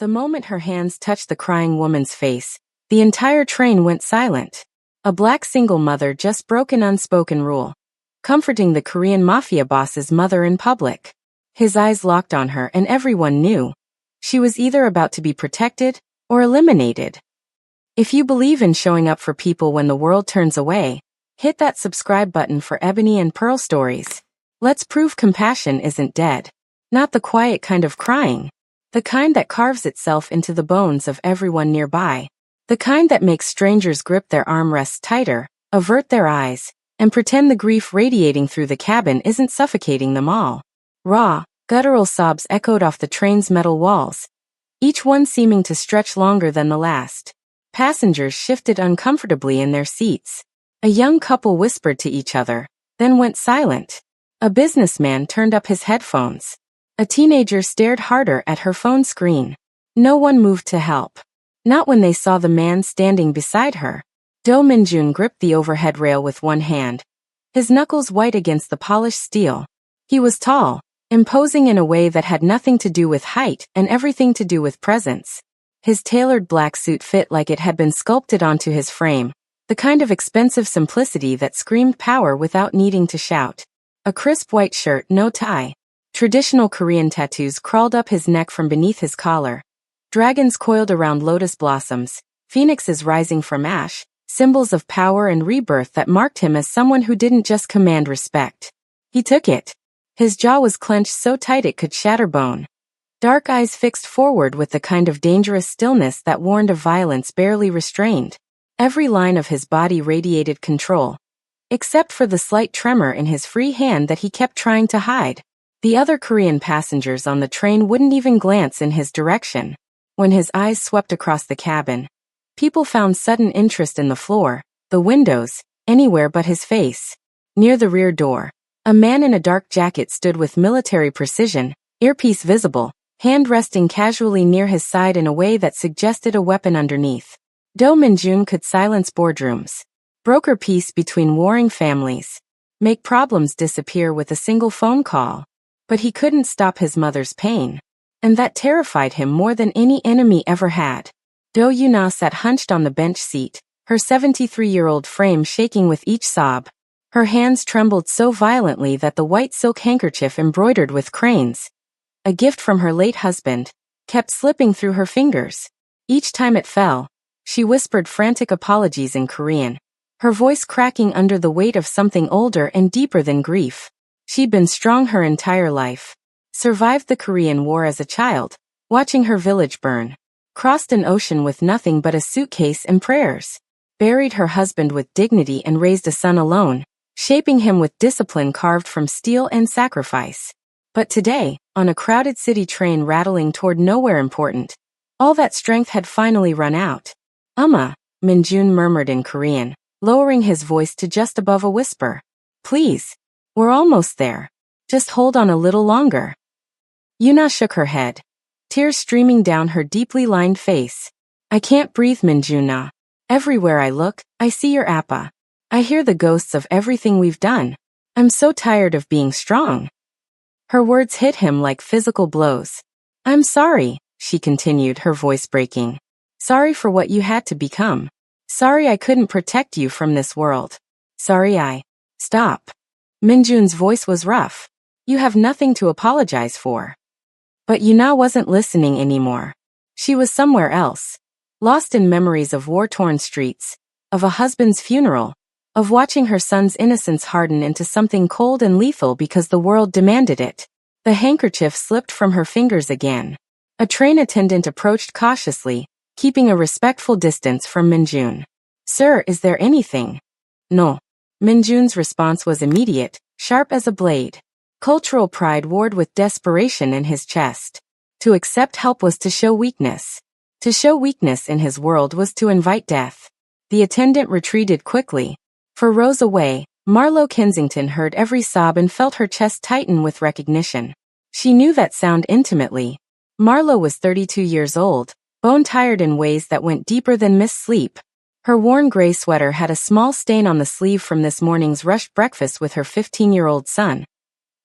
The moment her hands touched the crying woman's face, the entire train went silent. A black single mother just broke an unspoken rule, comforting the Korean mafia boss's mother in public. His eyes locked on her and everyone knew. She was either about to be protected or eliminated. If you believe in showing up for people when the world turns away, hit that subscribe button for Ebony and Pearl stories. Let's prove compassion isn't dead. Not the quiet kind of crying. The kind that carves itself into the bones of everyone nearby. The kind that makes strangers grip their armrests tighter, avert their eyes, and pretend the grief radiating through the cabin isn't suffocating them all. Raw, guttural sobs echoed off the train's metal walls, each one seeming to stretch longer than the last. Passengers shifted uncomfortably in their seats. A young couple whispered to each other, then went silent. A businessman turned up his headphones. A teenager stared harder at her phone screen. No one moved to help. Not when they saw the man standing beside her. Do Minjun gripped the overhead rail with one hand, his knuckles white against the polished steel. He was tall, imposing in a way that had nothing to do with height and everything to do with presence. His tailored black suit fit like it had been sculpted onto his frame, the kind of expensive simplicity that screamed power without needing to shout. A crisp white shirt, no tie. Traditional Korean tattoos crawled up his neck from beneath his collar. Dragons coiled around lotus blossoms, phoenixes rising from ash, symbols of power and rebirth that marked him as someone who didn't just command respect. He took it. His jaw was clenched so tight it could shatter bone. Dark eyes fixed forward with the kind of dangerous stillness that warned of violence barely restrained. Every line of his body radiated control, except for the slight tremor in his free hand that he kept trying to hide. The other Korean passengers on the train wouldn't even glance in his direction. When his eyes swept across the cabin, people found sudden interest in the floor, the windows, anywhere but his face. Near the rear door, a man in a dark jacket stood with military precision, earpiece visible, hand resting casually near his side in a way that suggested a weapon underneath. Do Minjun could silence boardrooms, broker peace between warring families, make problems disappear with a single phone call. But he couldn't stop his mother's pain, and that terrified him more than any enemy ever had. Do Yuna sat hunched on the bench seat, her 73-year-old frame shaking with each sob. Her hands trembled so violently that the white silk handkerchief embroidered with cranes, a gift from her late husband, kept slipping through her fingers. Each time it fell, she whispered frantic apologies in Korean, her voice cracking under the weight of something older and deeper than grief. She'd been strong her entire life. Survived the Korean War as a child, watching her village burn. Crossed an ocean with nothing but a suitcase and prayers. Buried her husband with dignity and raised a son alone, shaping him with discipline carved from steel and sacrifice. But today, on a crowded city train rattling toward nowhere important, all that strength had finally run out. Minjun murmured in Korean, lowering his voice to just above a whisper. Please. We're almost there. Just hold on a little longer. Yuna shook her head, tears streaming down her deeply lined face. I can't breathe, Minjuna. Everywhere I look, I see your appa. I hear the ghosts of everything we've done. I'm so tired of being strong. Her words hit him like physical blows. I'm sorry, she continued, her voice breaking. Sorry for what you had to become. Sorry I couldn't protect you from this world. Sorry I... Stop. Minjun's voice was rough. You have nothing to apologize for. But Yuna wasn't listening anymore. She was somewhere else, lost in memories of war-torn streets, of a husband's funeral, of watching her son's innocence harden into something cold and lethal because the world demanded it. The handkerchief slipped from her fingers again. A train attendant approached cautiously, keeping a respectful distance from Minjun. Sir, is there anything? No. Minjun's response was immediate, sharp as a blade. Cultural pride warred with desperation in his chest. To accept help was to show weakness. To show weakness in his world was to invite death. The attendant retreated quickly. For rows away, Marlo Kensington heard every sob and felt her chest tighten with recognition. She knew that sound intimately. Marlo was 32 years old, bone-tired in ways that went deeper than missed sleep. Her worn gray sweater had a small stain on the sleeve from this morning's rushed breakfast with her 15-year-old son.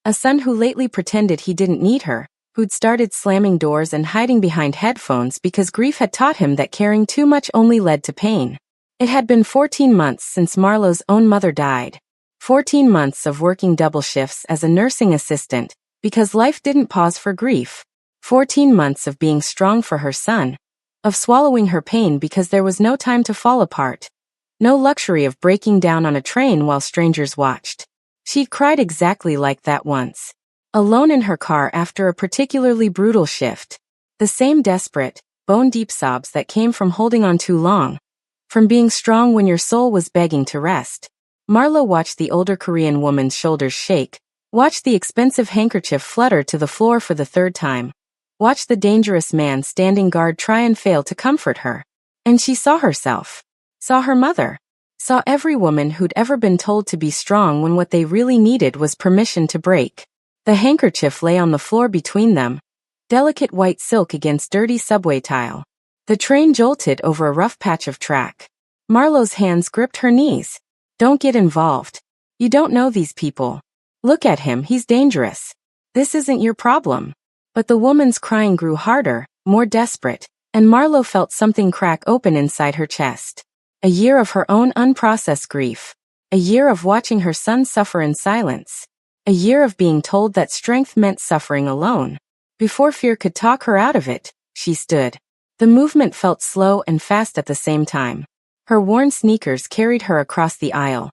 A son who lately pretended he didn't need her, who'd started slamming doors and hiding behind headphones because grief had taught him that caring too much only led to pain. It had been 14 months since Marlowe's own mother died. 14 months of working double shifts as a nursing assistant, because life didn't pause for grief. 14 months of being strong for her son, of swallowing her pain because there was no time to fall apart. No luxury of breaking down on a train while strangers watched. She'd cried exactly like that once. Alone in her car after a particularly brutal shift. The same desperate, bone-deep sobs that came from holding on too long. From being strong when your soul was begging to rest. Marlowe watched the older Korean woman's shoulders shake, watched the expensive handkerchief flutter to the floor for the third time, watched the dangerous man standing guard try and fail to comfort her. And she saw herself. Saw her mother. Saw every woman who'd ever been told to be strong when what they really needed was permission to break. The handkerchief lay on the floor between them, delicate white silk against dirty subway tile. The train jolted over a rough patch of track. Marlowe's hands gripped her knees. Don't get involved. You don't know these people. Look at him, he's dangerous. This isn't your problem. But the woman's crying grew harder, more desperate, and Marlowe felt something crack open inside her chest. A year of her own unprocessed grief. A year of watching her son suffer in silence. A year of being told that strength meant suffering alone. Before fear could talk her out of it, she stood. The movement felt slow and fast at the same time. Her worn sneakers carried her across the aisle.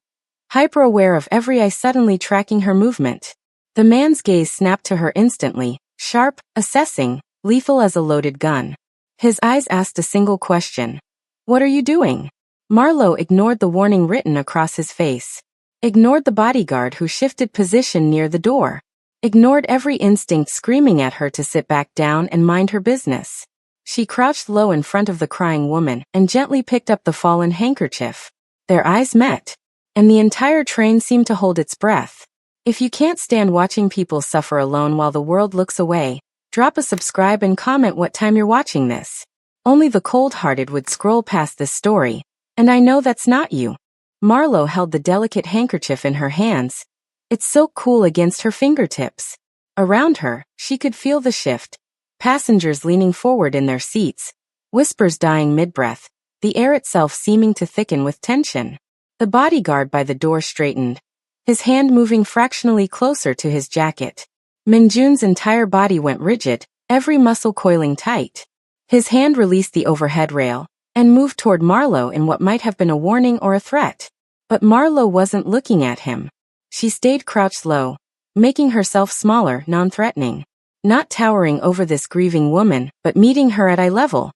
Hyper-aware of every eye suddenly tracking her movement. The man's gaze snapped to her instantly, sharp, assessing, lethal as a loaded gun. His eyes asked a single question. What are you doing? Marlowe ignored the warning written across his face. Ignored the bodyguard who shifted position near the door. Ignored every instinct screaming at her to sit back down and mind her business. She crouched low in front of the crying woman and gently picked up the fallen handkerchief. Their eyes met, and the entire train seemed to hold its breath. If you can't stand watching people suffer alone while the world looks away, drop a subscribe and comment what time you're watching this. Only the cold-hearted would scroll past this story, and I know that's not you. Marlowe held the delicate handkerchief in her hands, its silk cool against her fingertips. Around her, she could feel the shift. Passengers leaning forward in their seats, whispers dying mid-breath, the air itself seeming to thicken with tension. The bodyguard by the door straightened, his hand moving fractionally closer to his jacket. Minjun's entire body went rigid, every muscle coiling tight. His hand released the overhead rail and moved toward Marlowe in what might have been a warning or a threat. But Marlowe wasn't looking at him. She stayed crouched low, making herself smaller, non-threatening. Not towering over this grieving woman, but meeting her at eye level.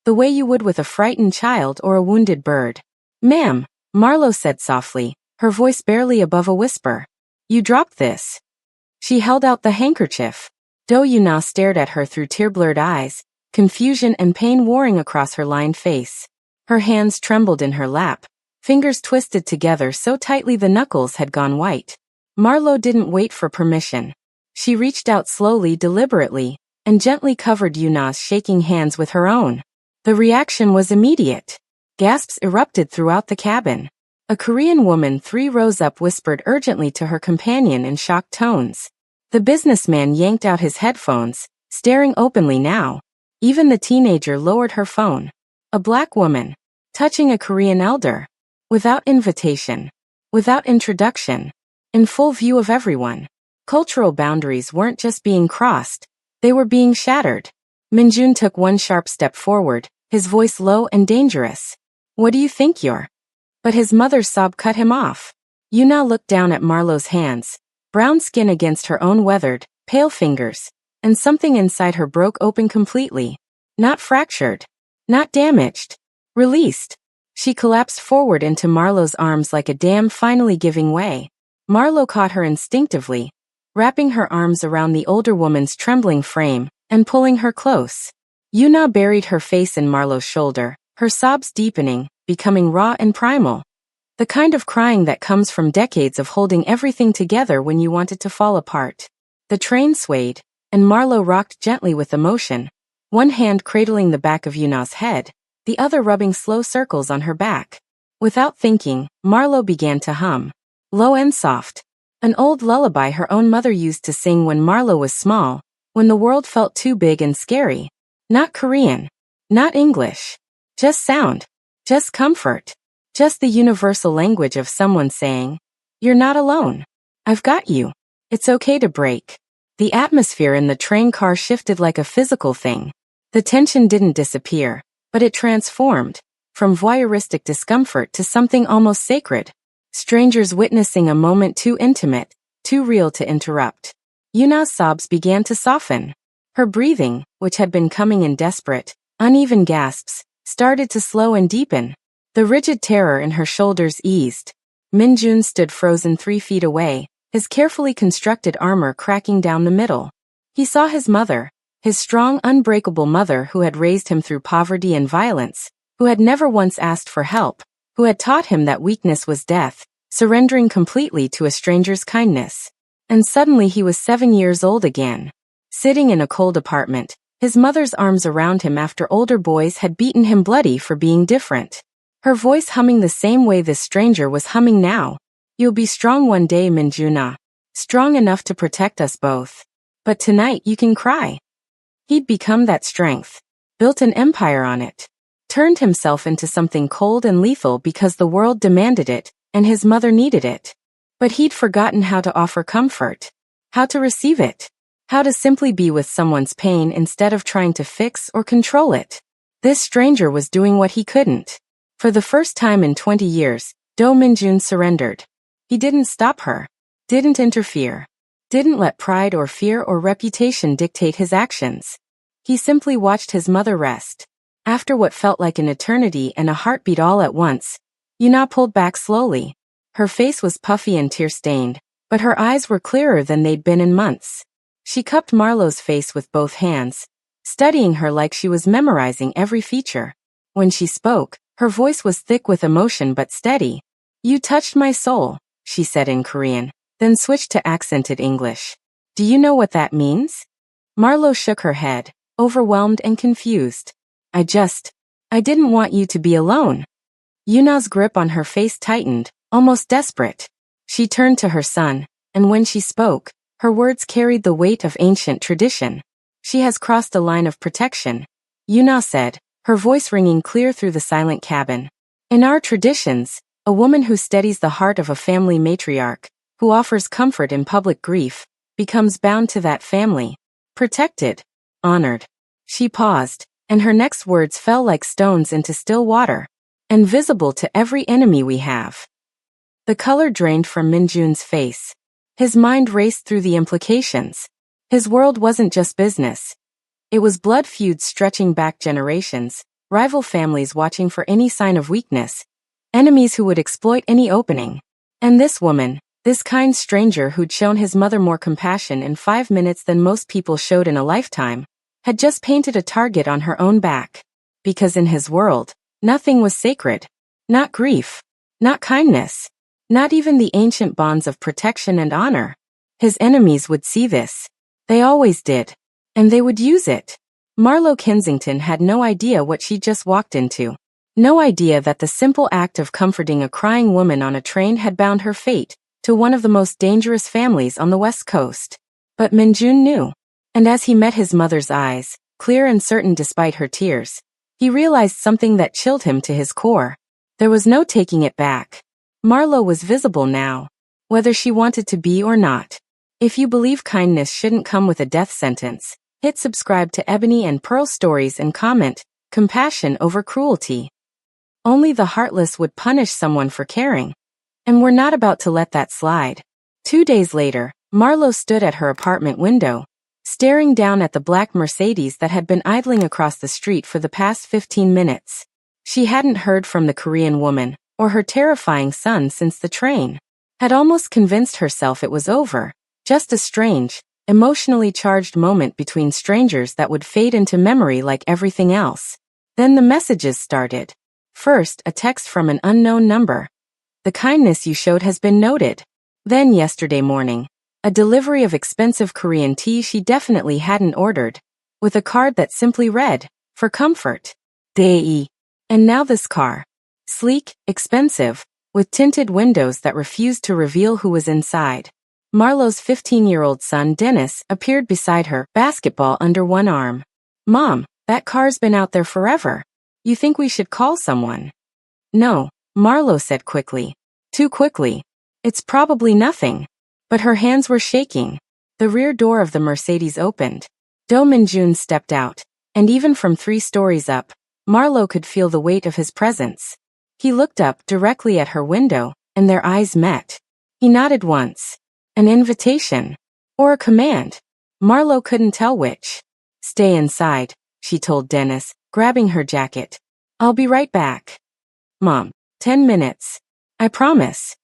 The way you would with a frightened child or a wounded bird. Ma'am, Marlowe said softly, her voice barely above a whisper. You dropped this. She held out the handkerchief. Do Yuna stared at her through tear-blurred eyes, confusion and pain warring across her lined face. Her hands trembled in her lap, fingers twisted together so tightly the knuckles had gone white. Marlowe didn't wait for permission. She reached out slowly, deliberately, and gently covered Yuna's shaking hands with her own. The reaction was immediate. Gasps erupted throughout the cabin. A Korean woman 3 rows up whispered urgently to her companion in shocked tones. The businessman yanked out his headphones, staring openly now. Even the teenager lowered her phone. A black woman, touching a Korean elder. Without invitation. Without introduction. In full view of everyone. Cultural boundaries weren't just being crossed, they were being shattered. Minjun took one sharp step forward, his voice low and dangerous. What do you think you're? But his mother's sob cut him off. Yuna looked down at Marlowe's hands, brown skin against her own weathered, pale fingers, and something inside her broke open completely. Not fractured. Not damaged. Released. She collapsed forward into Marlowe's arms like a dam finally giving way. Marlowe caught her instinctively, wrapping her arms around the older woman's trembling frame and pulling her close. Yuna buried her face in Marlowe's shoulder, her sobs deepening, becoming raw and primal. The kind of crying that comes from decades of holding everything together when you want it to fall apart. The train swayed, and Marlowe rocked gently with emotion, one hand cradling the back of Yuna's head, the other rubbing slow circles on her back. Without thinking, Marlowe began to hum. Low and soft. An old lullaby her own mother used to sing when Marlowe was small, when the world felt too big and scary. Not Korean. Not English. Just sound. Just comfort. Just the universal language of someone saying, "You're not alone. I've got you. It's okay to break." The atmosphere in the train car shifted like a physical thing. The tension didn't disappear, but it transformed, from voyeuristic discomfort to something almost sacred. Strangers witnessing a moment too intimate, too real to interrupt. Yuna's sobs began to soften. Her breathing, which had been coming in desperate, uneven gasps, started to slow and deepen. The rigid terror in her shoulders eased. Minjun stood frozen 3 feet away, his carefully constructed armor cracking down the middle. He saw his mother, his strong, unbreakable mother who had raised him through poverty and violence, who had never once asked for help, who had taught him that weakness was death, surrendering completely to a stranger's kindness. And suddenly he was 7 years old again. Sitting in a cold apartment, his mother's arms around him after older boys had beaten him bloody for being different. Her voice humming the same way this stranger was humming now. "You'll be strong one day, Minjuna. Strong enough to protect us both. But tonight you can cry." He'd become that strength. Built an empire on it. Turned himself into something cold and lethal because the world demanded it, and his mother needed it. But he'd forgotten how to offer comfort. How to receive it. How to simply be with someone's pain instead of trying to fix or control it. This stranger was doing what he couldn't. For the first time in 20 years, Do Minjun surrendered. He didn't stop her. Didn't interfere. Didn't let pride or fear or reputation dictate his actions. He simply watched his mother rest. After what felt like an eternity and a heartbeat all at once, Yuna pulled back slowly. Her face was puffy and tear-stained, but her eyes were clearer than they'd been in months. She cupped Marlowe's face with both hands, studying her like she was memorizing every feature. When she spoke, her voice was thick with emotion but steady. "You touched my soul," she said in Korean, then switched to accented English. "Do you know what that means?" Marlowe shook her head, overwhelmed and confused. I didn't want you to be alone." Yuna's grip on her face tightened, almost desperate. She turned to her son, and when she spoke, her words carried the weight of ancient tradition. "She has crossed a line of protection," Yuna said, her voice ringing clear through the silent cabin. "In our traditions, a woman who steadies the heart of a family matriarch, who offers comfort in public grief, becomes bound to that family. Protected. Honored." She paused, and her next words fell like stones into still water. "Invisible to every enemy we have." The color drained from Minjun's face. His mind raced through the implications. His world wasn't just business. It was blood feuds stretching back generations, rival families watching for any sign of weakness, enemies who would exploit any opening. And this woman, this kind stranger who'd shown his mother more compassion in 5 minutes than most people showed in a lifetime, had just painted a target on her own back. Because in his world, nothing was sacred. Not grief. Not kindness. Not even the ancient bonds of protection and honor. His enemies would see this. They always did. And they would use it. Marlowe Kensington had no idea what she just walked into. No idea that the simple act of comforting a crying woman on a train had bound her fate to one of the most dangerous families on the West Coast. But Minjun knew. And as he met his mother's eyes, clear and certain despite her tears, he realized something that chilled him to his core. There was no taking it back. Marlowe was visible now, whether she wanted to be or not. If you believe kindness shouldn't come with a death sentence, hit subscribe to Ebony and Pearl Stories and comment, "Compassion over cruelty." Only the heartless would punish someone for caring. And we're not about to let that slide. 2 days later, Marlowe stood at her apartment window, staring down at the black Mercedes that had been idling across the street for the past 15 minutes. She hadn't heard from the Korean woman, or her terrifying son since the train. Had almost convinced herself it was over, just a strange, emotionally charged moment between strangers that would fade into memory like everything else. Then the messages started. First, a text from an unknown number. "The kindness you showed has been noted." Then yesterday morning, a delivery of expensive Korean tea she definitely hadn't ordered, with a card that simply read, "For comfort. Dei." And now this car. Sleek, expensive, with tinted windows that refused to reveal who was inside. Marlowe's 15-year-old son Dennis appeared beside her, basketball under one arm. Mom, that car's been out there forever. You think we should call someone? No, Marlowe said quickly. Too quickly. It's probably nothing. But her hands were shaking. The rear door of the Mercedes opened. Do Min-jun stepped out, and even from 3 stories up, Marlowe could feel the weight of his presence. He looked up directly at her window, and their eyes met. He nodded once. An invitation. Or a command. Marlowe couldn't tell which. Stay inside, she told Dennis, grabbing her jacket. I'll be right back. Mom, 10 minutes. I promise.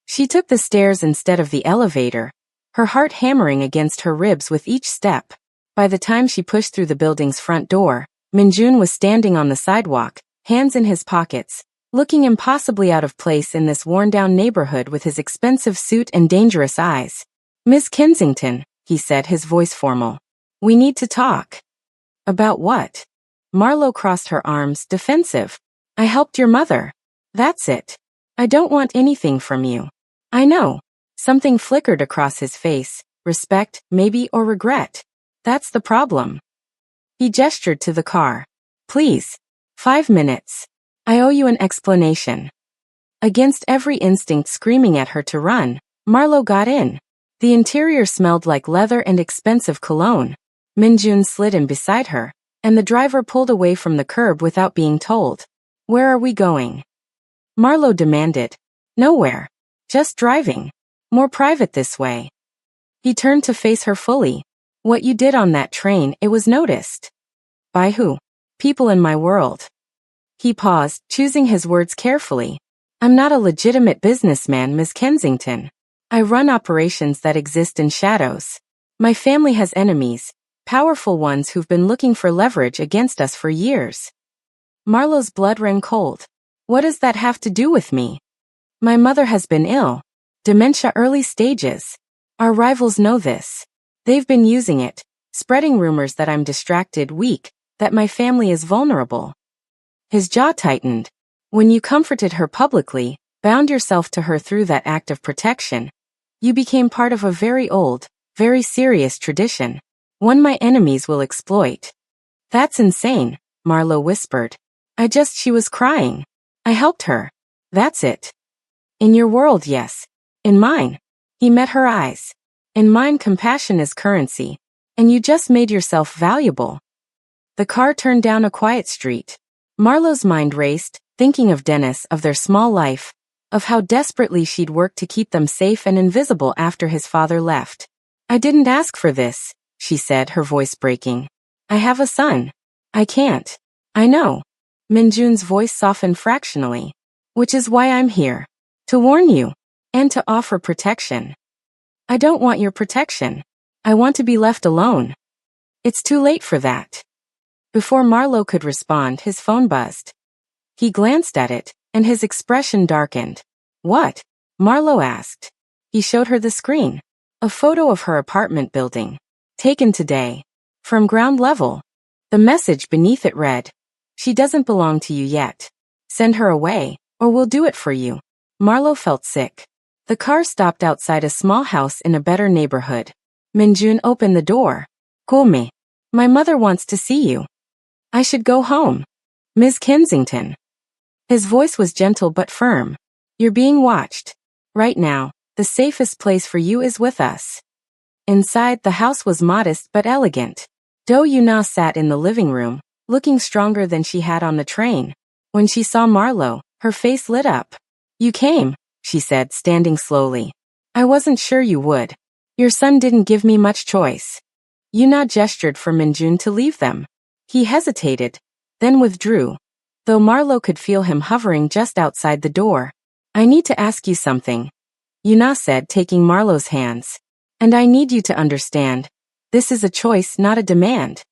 She took the stairs instead of the elevator, her heart hammering against her ribs with each step. By the time she pushed through the building's front door, Min-jun was standing on the sidewalk, hands in his pockets, looking impossibly out of place in this worn-down neighborhood with his expensive suit and dangerous eyes. Miss Kensington, he said, his voice formal. We need to talk. About what? Marlowe crossed her arms, defensive. I helped your mother. That's it. I don't want anything from you. I know. Something flickered across his face. Respect, maybe, or regret. That's the problem. He gestured to the car. Please. 5 minutes. I owe you an explanation. Against every instinct screaming at her to run, Marlowe got in. The interior smelled like leather and expensive cologne. Min-jun slid in beside her, and the driver pulled away from the curb without being told. Where are we going? Marlowe demanded. Nowhere. Just driving. More private this way. He turned to face her fully. What you did on that train, it was noticed. By who? People in my world. He paused, choosing his words carefully. I'm not a legitimate businessman, Miss Kensington. I run operations that exist in shadows. My family has enemies, powerful ones who've been looking for leverage against us for years. Marlowe's blood ran cold. What does that have to do with me? My mother has been ill. Dementia early stages. Our rivals know this. They've been using it, spreading rumors that I'm distracted, weak, that my family is vulnerable. His jaw tightened. When you comforted her publicly, bound yourself to her through that act of protection, you became part of a very old, very serious tradition. One my enemies will exploit. That's insane, Marlowe whispered. She was crying. I helped her. That's it. In your world, yes. In mine. He met her eyes. In mine, compassion is currency. And you just made yourself valuable. The car turned down a quiet street. Marlowe's mind raced, thinking of Dennis, of their small life, of how desperately she'd worked to keep them safe and invisible after his father left. I didn't ask for this, she said, her voice breaking. I have a son. I can't. I know. Min-jun's voice softened fractionally. Which is why I'm here. To warn you. And to offer protection. I don't want your protection. I want to be left alone. It's too late for that. Before Marlowe could respond, his phone buzzed. He glanced at it, and his expression darkened. What? Marlowe asked. He showed her the screen. A photo of her apartment building. Taken today. From ground level. The message beneath it read, she doesn't belong to you yet. Send her away, or we'll do it for you. Marlowe felt sick. The car stopped outside a small house in a better neighborhood. Min-jun opened the door. Come. My mother wants to see you. I should go home. Ms. Kensington. His voice was gentle but firm. You're being watched. Right now, the safest place for you is with us. Inside, the house was modest but elegant. Do Yuna sat in the living room, looking stronger than she had on the train. When she saw Marlowe, her face lit up. You came, she said, standing slowly. I wasn't sure you would. Your son didn't give me much choice. Yuna gestured for Min-jun to leave them. He hesitated, then withdrew, though Marlowe could feel him hovering just outside the door. I need to ask you something, Yuna said, taking Marlowe's hands. And I need you to understand. This is a choice, not a demand.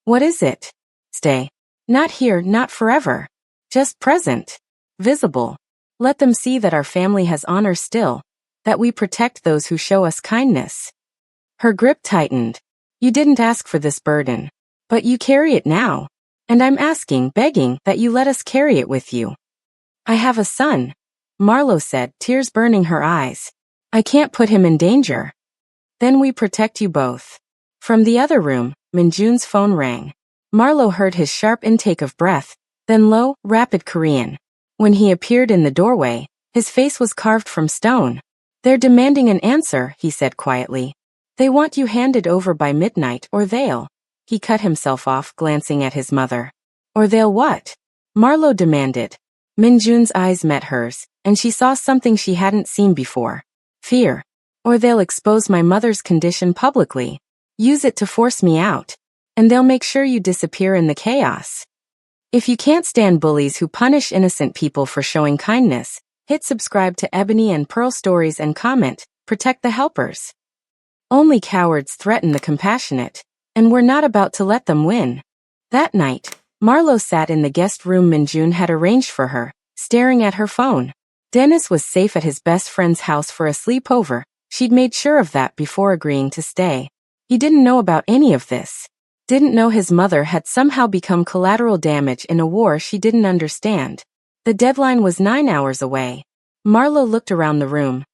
What is it? Stay. Not here, not forever. Just present. Visible. Let them see that our family has honor still, that we protect those who show us kindness. Her grip tightened. You didn't ask for this burden. But you carry it now. And I'm asking, begging, that you let us carry it with you. I have a son, Marlowe said, tears burning her eyes. I can't put him in danger. Then we protect you both. From the other room, Minjun's phone rang. Marlowe heard his sharp intake of breath, then low, rapid Korean. When he appeared in the doorway, his face was carved from stone. They're demanding an answer, he said quietly. They want you handed over by midnight or they'll. He cut himself off, glancing at his mother. Or they'll what? Marlowe demanded. Minjun's eyes met hers, and she saw something she hadn't seen before. Fear. Or they'll expose my mother's condition publicly. Use it to force me out. And they'll make sure you disappear in the chaos. If you can't stand bullies who punish innocent people for showing kindness, hit subscribe to Ebony and Pearl Stories and comment, protect the helpers. Only cowards threaten the compassionate, and we're not about to let them win. That night, Marlowe sat in the guest room Minjun had arranged for her, staring at her phone. Dennis was safe at his best friend's house for a sleepover. She'd made sure of that before agreeing to stay. He didn't know about any of this. Didn't know his mother had somehow become collateral damage in a war she didn't understand. The deadline was 9 hours away. Marlowe looked around the room.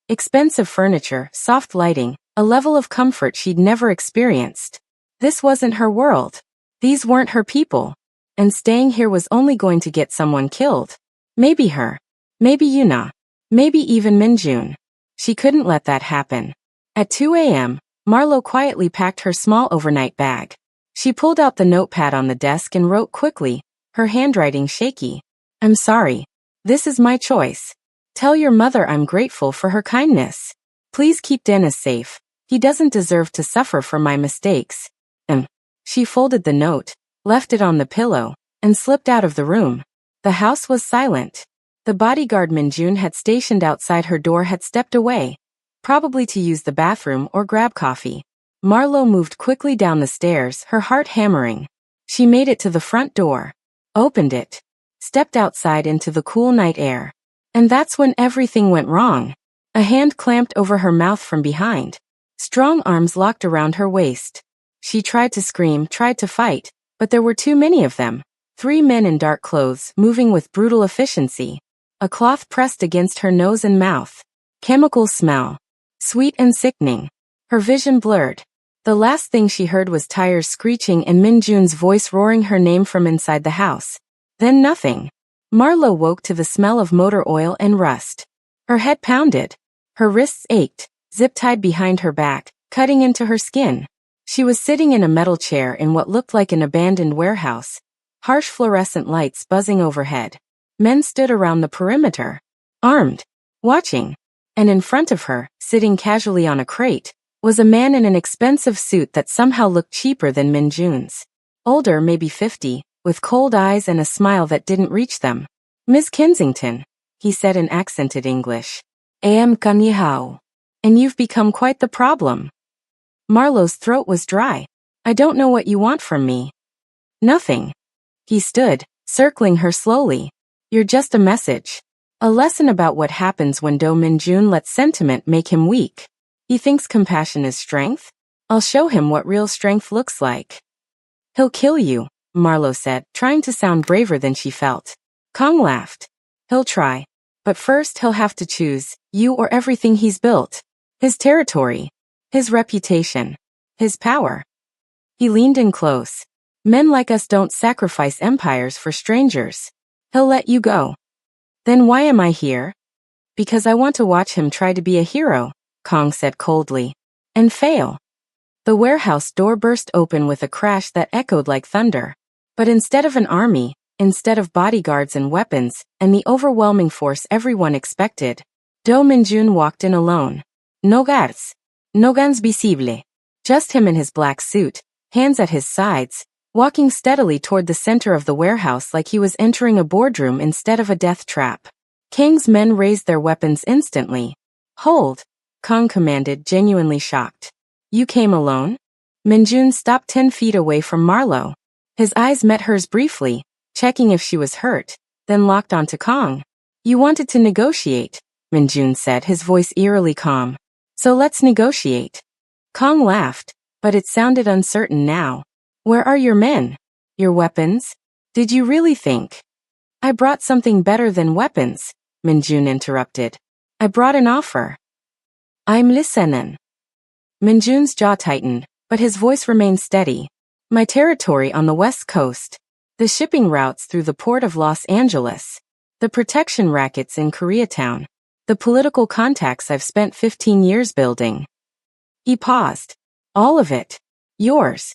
Expensive furniture, soft lighting, a level of comfort she'd never experienced. This wasn't her world. These weren't her people. And staying here was only going to get someone killed. Maybe her. Maybe Yuna. Maybe even Minjun. She couldn't let that happen. At 2 a.m., Marlowe quietly packed her small overnight bag. She pulled out the notepad on the desk and wrote quickly, her handwriting shaky. I'm sorry. This is my choice. Tell your mother I'm grateful for her kindness. Please keep Dennis safe. He doesn't deserve to suffer for my mistakes. She folded the note, left it on the pillow, and slipped out of the room. The house was silent. The bodyguard Minjun had stationed outside her door had stepped away, probably to use the bathroom or grab coffee. Marlowe moved quickly down the stairs, her heart hammering. She made it to the front door, opened it, stepped outside into the cool night air. And that's when everything went wrong. A hand clamped over her mouth from behind. Strong arms locked around her waist. She tried to scream, tried to fight, but there were too many of them. 3 men in dark clothes, moving with brutal efficiency. A cloth pressed against her nose and mouth. Chemical smell. Sweet and sickening. Her vision blurred. The last thing she heard was tires screeching and Minjun's voice roaring her name from inside the house. Then nothing. Marlowe woke to the smell of motor oil and rust. Her head pounded. Her wrists ached, zip-tied behind her back, cutting into her skin. She was sitting in a metal chair in what looked like an abandoned warehouse. Harsh fluorescent lights buzzing overhead. Men stood around the perimeter, armed, watching. And in front of her, sitting casually on a crate, was a man in an expensive suit that somehow looked cheaper than Minjun's. Older, maybe 50, with cold eyes and a smile that didn't reach them. Miss Kensington, he said in accented English. Am Kanyahao. And you've become quite the problem. Marlowe's throat was dry. I don't know what you want from me. Nothing. He stood, circling her slowly. You're just a message. A lesson about what happens when Do Minjun lets sentiment make him weak. He thinks compassion is strength? I'll show him what real strength looks like. He'll kill you, Marlowe said, trying to sound braver than she felt. Kong laughed. He'll try. But first he'll have to choose, you or everything he's built. His territory. His reputation. His power. He leaned in close. Men like us don't sacrifice empires for strangers. He'll let you go. Then why am I here? Because I want to watch him try to be a hero, Kong said coldly. And fail. The warehouse door burst open with a crash that echoed like thunder. But instead of an army, instead of bodyguards and weapons, and the overwhelming force everyone expected, Do Minjun walked in alone. No guards. No guns visible. Just him in his black suit, hands at his sides, walking steadily toward the center of the warehouse like he was entering a boardroom instead of a death trap. Kang's men raised their weapons instantly. Hold, Kong commanded, genuinely shocked. You came alone? Minjun stopped 10 feet away from Marlowe. His eyes met hers briefly, checking if she was hurt, then locked onto Kong. You wanted to negotiate, Minjun said, his voice eerily calm. So let's negotiate. Kong laughed, but it sounded uncertain now. Where are your men? Your weapons? Did you really think? I brought something better than weapons, Minjun interrupted. I brought an offer. I'm listening. Minjun's jaw tightened, but his voice remained steady. My territory on the West Coast. The shipping routes through the port of Los Angeles. The protection rackets in Koreatown. The political contacts I've spent 15 years building. He paused. All of it. Yours.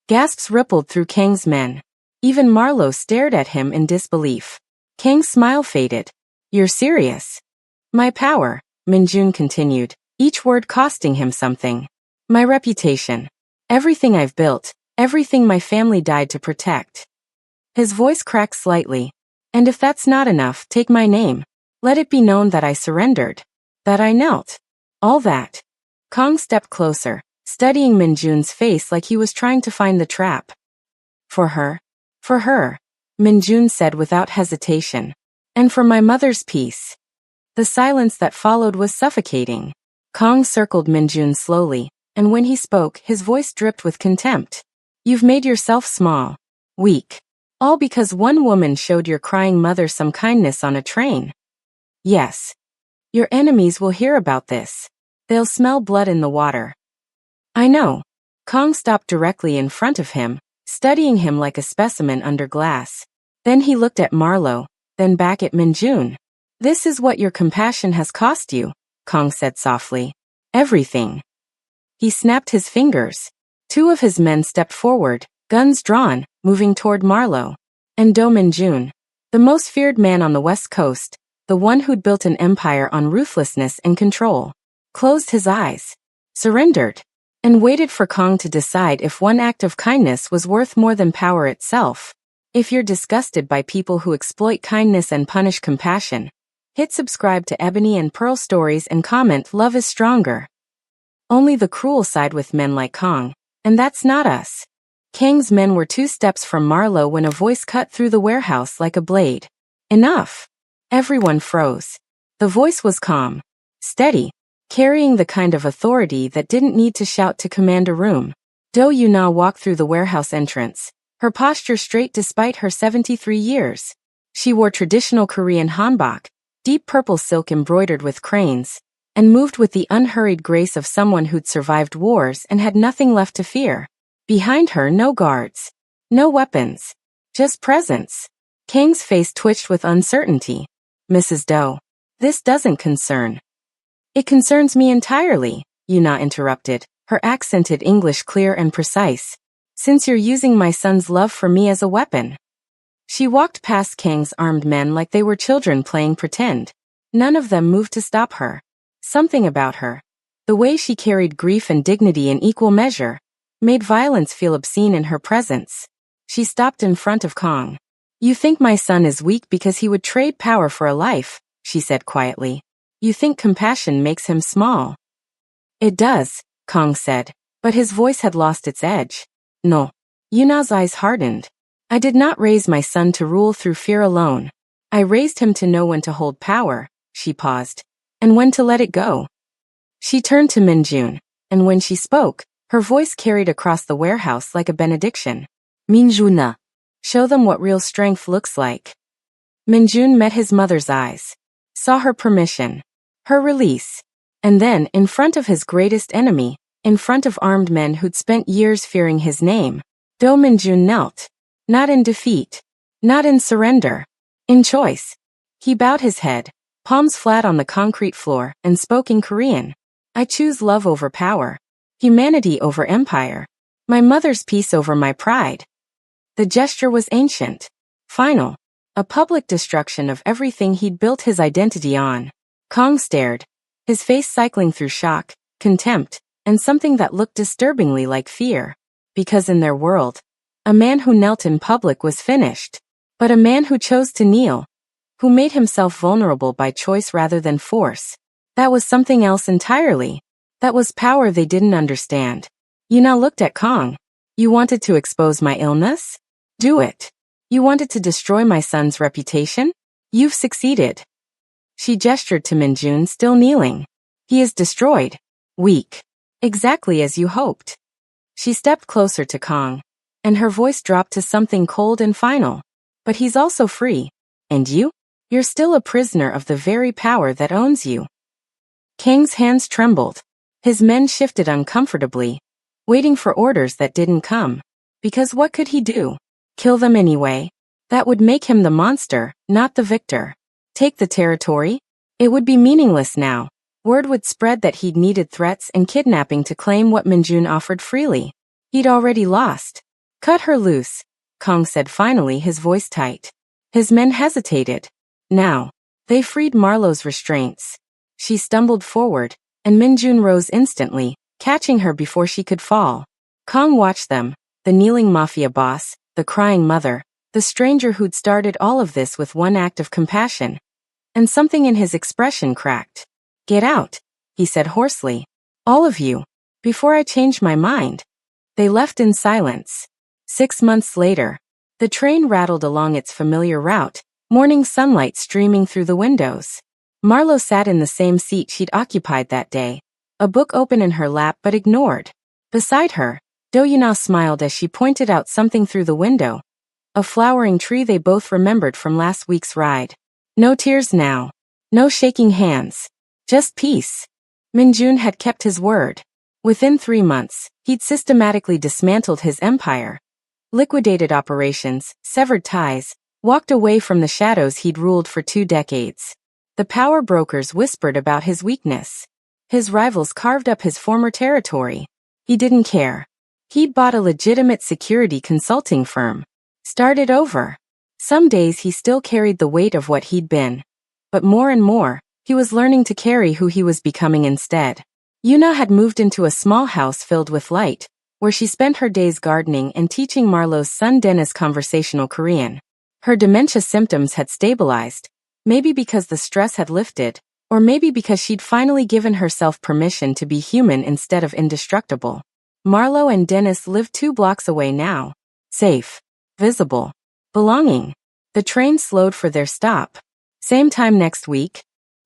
Gasps rippled through Kang's men. Even Marlowe stared at him in disbelief. Kang's smile faded. You're serious? My power, Minjun continued, each word costing him something. My reputation. Everything I've built, everything my family died to protect. His voice cracked slightly. And if that's not enough, take my name. Let it be known that I surrendered. That I knelt. All that. Kang stepped closer, studying Minjun's face like he was trying to find the trap. For her. For her, Minjun said without hesitation. And for my mother's peace. The silence that followed was suffocating. Kang circled Minjun slowly, and when he spoke, his voice dripped with contempt. You've made yourself small. Weak. All because one woman showed your crying mother some kindness on a train. Yes. Your enemies will hear about this. They'll smell blood in the water. I know. Kang stopped directly in front of him, studying him like a specimen under glass. Then he looked at Marlowe, then back at Minjun. This is what your compassion has cost you, Kang said softly. Everything. He snapped his fingers. Two of his men stepped forward, guns drawn, moving toward Marlowe. And Do Minjun, the most feared man on the West Coast, the one who'd built an empire on ruthlessness and control, closed his eyes, surrendered, and waited for Kang to decide if one act of kindness was worth more than power itself. If you're disgusted by people who exploit kindness and punish compassion, hit subscribe to Ebony and Pearl Stories and comment love is stronger. Only the cruel side with men like Kang, and that's not us. Kang's men were 2 steps from Marlowe when a voice cut through the warehouse like a blade. Enough. Everyone froze. The voice was calm, steady, carrying the kind of authority that didn't need to shout to command a room. Do Yuna walked through the warehouse entrance, her posture straight despite her 73 years. She wore traditional Korean hanbok, deep purple silk embroidered with cranes, and moved with the unhurried grace of someone who'd survived wars and had nothing left to fear. Behind her, no guards, no weapons, just presence. Kang's face twitched with uncertainty. Mrs. Do, this doesn't concern. It concerns me entirely, Yuna interrupted, her accented English clear and precise. Since you're using my son's love for me as a weapon. She walked past Kang's armed men like they were children playing pretend. None of them moved to stop her. Something about her, the way she carried grief and dignity in equal measure, made violence feel obscene in her presence. She stopped in front of Kang. You think my son is weak because he would trade power for a life, she said quietly. You think compassion makes him small. It does, Kang said, but his voice had lost its edge. No. Yuna's eyes hardened. I did not raise my son to rule through fear alone. I raised him to know when to hold power, she paused, and when to let it go. She turned to Minjun, and when she spoke, her voice carried across the warehouse like a benediction. Minjuna. Show them what real strength looks like. Minjun met his mother's eyes, saw her permission, her release, and then, in front of his greatest enemy, in front of armed men who'd spent years fearing his name, Do Minjun knelt. Not in defeat, not in surrender, in choice. He bowed his head, palms flat on the concrete floor, and spoke in Korean. I choose love over power, humanity over empire, my mother's peace over my pride. The gesture was ancient, final, a public destruction of everything he'd built his identity on. Kang stared, his face cycling through shock, contempt, and something that looked disturbingly like fear. Because in their world, a man who knelt in public was finished. But a man who chose to kneel, who made himself vulnerable by choice rather than force, that was something else entirely. That was power they didn't understand. Yuna looked at Kang. You wanted to expose my illness? Do it. You wanted to destroy my son's reputation? You've succeeded. She gestured to Minjun, still kneeling. He is destroyed. Weak. Exactly as you hoped. She stepped closer to Kang, and her voice dropped to something cold and final. But he's also free. And you? You're still a prisoner of the very power that owns you. Kang's hands trembled. His men shifted uncomfortably, waiting for orders that didn't come. Because what could he do? Kill them anyway? That would make him the monster, not the victor. Take the territory? It would be meaningless now. Word would spread that he'd needed threats and kidnapping to claim what Minjun offered freely. He'd already lost. Cut her loose, Kang said finally, his voice tight. His men hesitated. Now, they freed Marlowe's restraints. She stumbled forward, and Minjun rose instantly, catching her before she could fall. Kang watched them, the kneeling mafia boss, the crying mother, the stranger who'd started all of this with one act of compassion. And something in his expression cracked. Get out, he said hoarsely. All of you, before I change my mind. They left in silence. 6 months later, the train rattled along its familiar route, morning sunlight streaming through the windows. Marlowe sat in the same seat she'd occupied that day, a book open in her lap but ignored. Beside her, Do-Yuna smiled as she pointed out something through the window, a flowering tree they both remembered from last week's ride. No tears now. No shaking hands. Just peace. Minjun had kept his word. Within 3 months, he'd systematically dismantled his empire, liquidated operations, severed ties, walked away from the shadows he'd ruled for 2 decades. The power brokers whispered about his weakness. His rivals carved up his former territory. He didn't care. He'd bought a legitimate security consulting firm. Started over. Some days he still carried the weight of what he'd been. But more and more, he was learning to carry who he was becoming instead. Yuna had moved into a small house filled with light, where she spent her days gardening and teaching Marlowe's son Dennis conversational Korean. Her dementia symptoms had stabilized, maybe because the stress had lifted, or maybe because she'd finally given herself permission to be human instead of indestructible. Marlowe and Dennis lived 2 blocks away now. Safe. Visible. Belonging. The train slowed for their stop. Same time next week?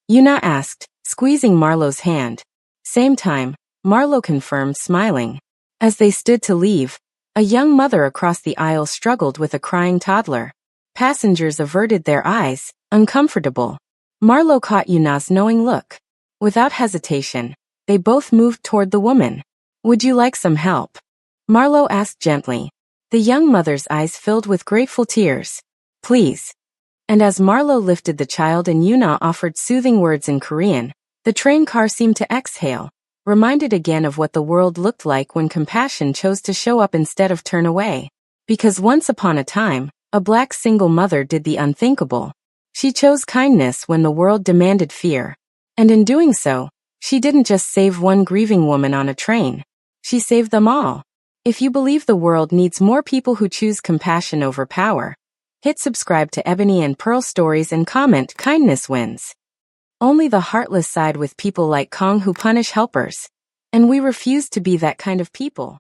Yuna asked, squeezing Marlowe's hand. Same time, Marlowe confirmed, smiling. As they stood to leave, a young mother across the aisle struggled with a crying toddler. Passengers averted their eyes, uncomfortable. Marlowe caught Yuna's knowing look. Without hesitation, they both moved toward the woman. Would you like some help? Marlowe asked gently. The young mother's eyes filled with grateful tears. Please. And as Marlowe lifted the child and Yuna offered soothing words in Korean, the train car seemed to exhale, reminded again of what the world looked like when compassion chose to show up instead of turn away. Because once upon a time, a black single mother did the unthinkable. She chose kindness when the world demanded fear. And in doing so, she didn't just save one grieving woman on a train. She saved them all. If you believe the world needs more people who choose compassion over power, hit subscribe to Ebony and Pearl Stories and comment kindness wins. Only the heartless side with people like Kang who punish helpers. And we refuse to be that kind of people.